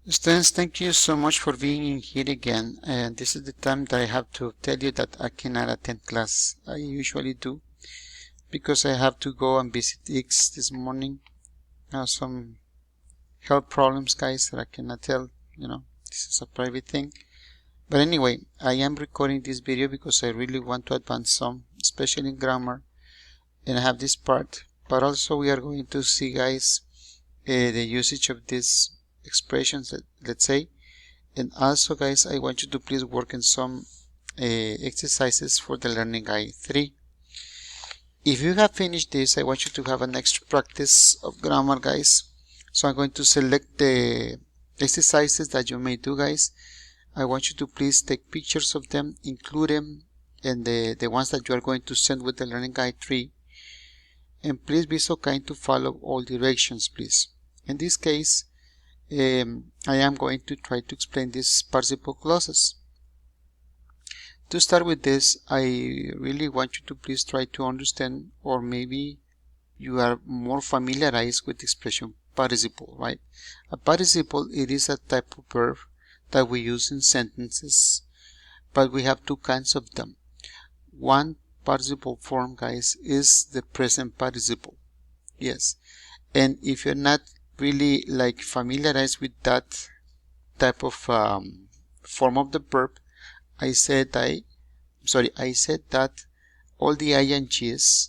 Students, thank you so much for being in here again. And this is the time that I have to tell you that I cannot attend class. I usually do because I have to go and visit X this morning. I have some health problems, guys, that I cannot tell. This is a private thing. But anyway, I am recording this video because I really want to advance some, especially in grammar. And I have this part. But also we are going to see, guys, the usage of these expressions, let's say. And also, guys, I want you to please work in some exercises for the learning guide 3. If you have finished this, I want you to have an extra practice of grammar, guys. So I'm going to select the exercises that you may do, guys. I want you to please take pictures of them, include them in the ones that you are going to send with the learning guide 3. And please be so kind to follow all directions, please. In this case, I am going to try to explain these participle clauses. To start with this, I really want you to please try to understand, or maybe you are more familiarized with the expression participle, right? A participle, it is a type of verb that we use in sentences, but we have two kinds of them. One participle form, guys, is the present participle. Yes, and if you're not really familiarized with that type of form of the verb, I said that all the INGs,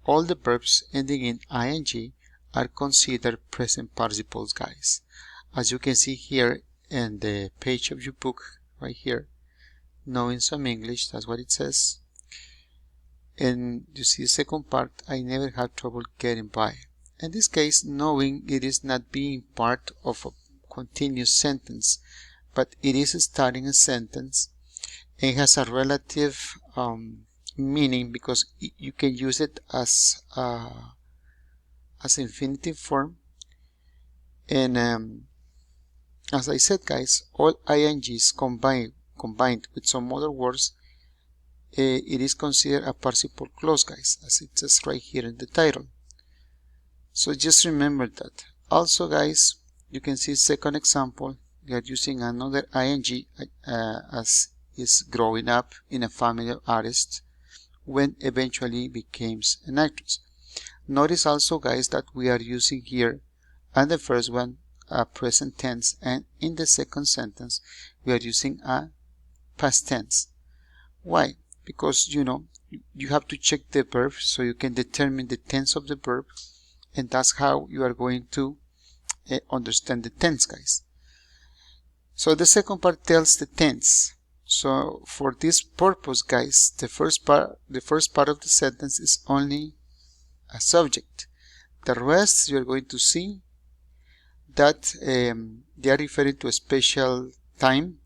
all the verbs ending in ING are considered present participles, guys. As you can see here in the page of your book, right here, knowing some English, that's what it says. And you see the second part, I never had trouble getting by. In this case, knowing, it is not being part of a continuous sentence, but it is starting a sentence. It has a relative meaning because you can use it as infinitive form. And as I said, guys, all INGs combined with some other words, it is considered a participle clause, guys, as it says right here in the title. So just remember that. Also, guys, you can see second example, we are using another ING as is growing up in a family of artists when eventually becomes an actress. Notice also, guys, that we are using here and the first one a present tense, and in the second sentence we are using a past tense. Why? Because you have to check the verb so you can determine the tense of the verb, and that's how you are going to understand the tense, guys. So the second part tells the tense. So for this purpose, guys, the first part of the sentence is only a subject. The rest you are going to see that they are referring to a special time,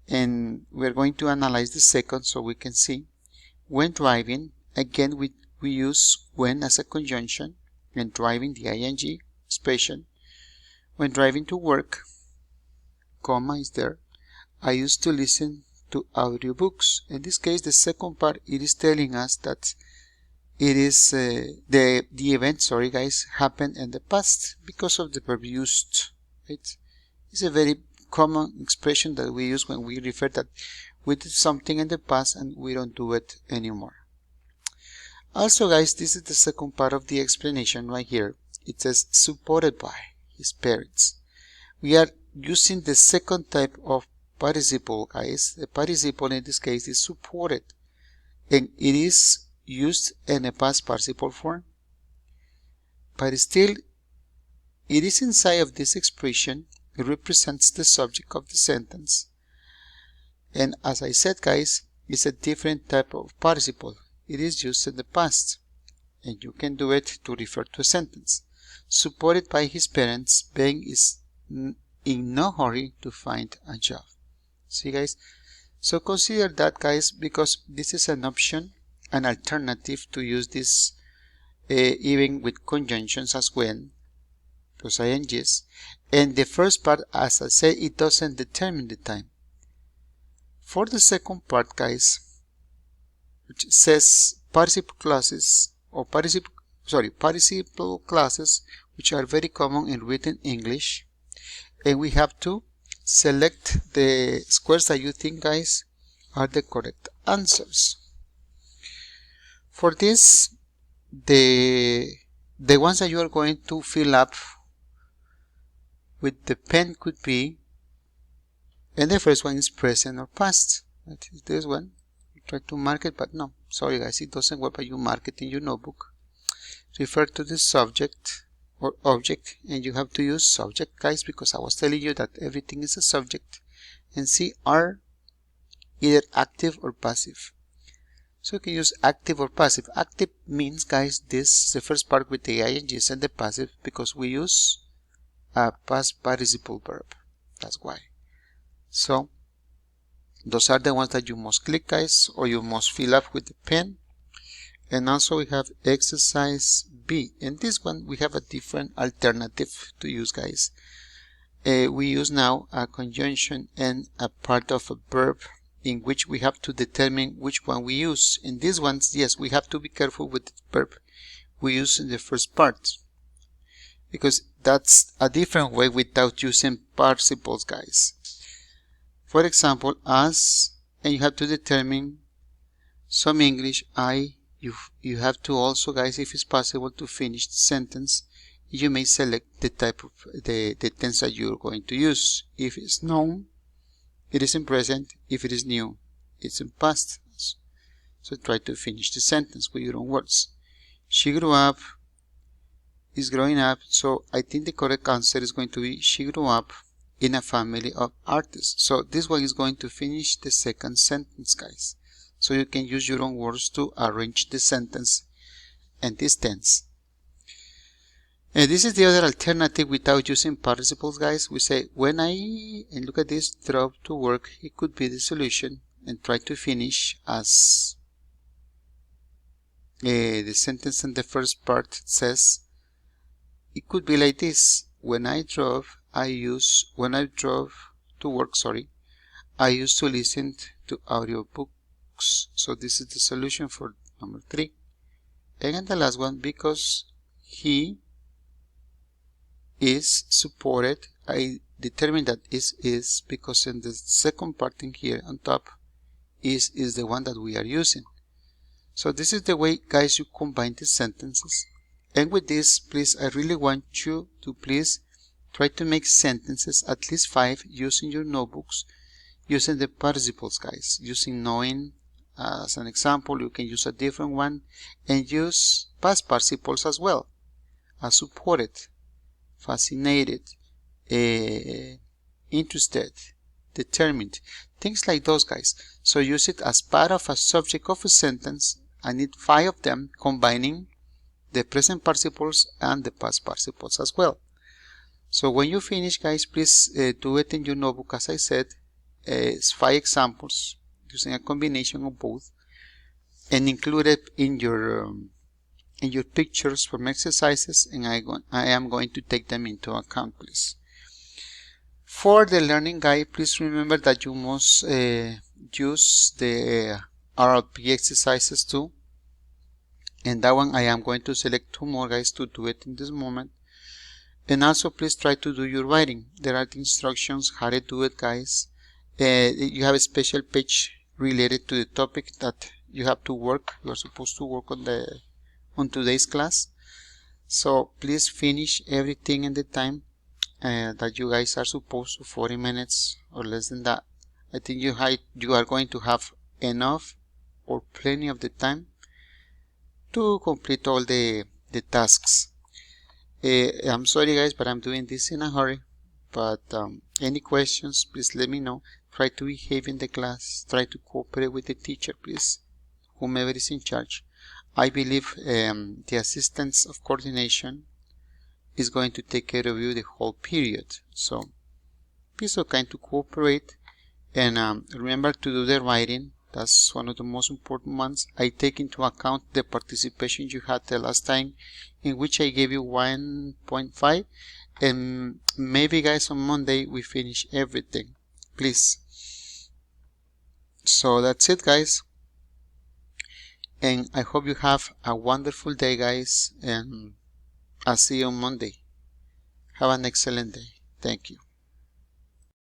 and we are going to analyze the second so we can see. When driving, again we use when as a conjunction, and driving the ING expression. When driving to work, comma is there. I used to listen to audiobooks. In this case, the second part, it is telling us that it is the event, sorry guys, happened in the past because of the verb used. Right? It's a very common expression that we use when we refer that we did something in the past and we don't do it anymore. Also, guys, this is the second part of the explanation right here. It says supported by his parents. We are using the second type of participle, guys. The participle in this case is supported, and it is used in a past participle form, but still it is inside of this expression. It represents the subject of the sentence, and as I said, guys, it's a different type of participle. It is used in the past, and you can do it to refer to a sentence. Supported by his parents, Ben is in no hurry to find a job. See, guys? So consider that, guys, because this is an option, an alternative to use this even with conjunctions as when, plus INGs. And the first part, as I say, it doesn't determine the time. For the second part, guys, which says participle clauses or participle clauses, which are very common in written English, and we have to select the squares that you think, guys, are the correct answers. For this, the ones that you are going to fill up with the pen could be, and the first one is present or past. That is this one. You try to mark it, but no, sorry guys, it doesn't work, but you mark it in your notebook. Refer to the subject or object, and you have to use subject, guys, because I was telling you that everything is a subject, and see are either active or passive. So you can use active or passive. Active means, guys, this the first part with the ings, and the passive because we use a past participle verb. That's why. So those are the ones that you must click, guys, or you must fill up with the pen. And also we have exercise B. In this one we have a different alternative to use, guys. We use now a conjunction and a part of a verb in which we have to determine which one we use. In these ones, yes, we have to be careful with the verb we use in the first part, because that's a different way without using participles, guys. For example, as, and you have to determine some English, I, you have to also, guys, if it's possible to finish the sentence, you may select the type of the tense that you're going to use. If it's known, it is in present. If it is new, it's in past. So try to finish the sentence with your own words. She grew up, is growing up. So I think the correct answer is going to be she grew up in a family of artists. So this one is going to finish the second sentence, guys. So you can use your own words to arrange the sentence and this tense. And this is the other alternative without using participles, guys. We say when I, and look at this, drove to work, it could be the solution, and try to finish as the sentence in the first part says. It could be like this: when I drove to work, I used to listen to audiobooks. So this is the solution for number 3. And in the last one, because he is supported, I determine that is because in the second part in here on top is the one that we are using. So this is the way, guys, you combine the sentences. And with this, please, I really want you to please try to make sentences, at least 5, using your notebooks, using the participles, guys, using knowing as an example. You can use a different one and use past participles as well, as supported, fascinated, interested, determined, things like those, guys. So use it as part of a subject of a sentence. I need 5 of them, combining the present participles and the past participles as well. So when you finish, guys, please do it in your notebook. As I said, it's 5 examples using a combination of both, and include it in your pictures from exercises, and I am going to take them into account, please. For the learning guide, please remember that you must use the RLP exercises too, and that one I am going to select 2 more, guys, to do it in this moment. And also please try to do your writing. There are the instructions how to do it, guys. You have a special page related to the topic that you have to work. You are supposed to work on today's class. So please finish everything in the time that you guys are supposed to, 40 minutes or less than that. I think you are going to have enough or plenty of the time to complete all the tasks. I'm sorry, guys, but I'm doing this in a hurry. But any questions, please let me know. Try to behave in the class. Try to cooperate with the teacher, please, whomever is in charge. I believe the assistance of coordination is going to take care of you the whole period. So be so kind to cooperate, and remember to do the writing. That's one of the most important ones. I take into account the participation you had the last time, in which I gave you 1.5, and maybe, guys, on Monday we finish everything, please. So that's it, guys, and I hope you have a wonderful day, guys, and I'll see you on Monday. Have an excellent day. Thank you.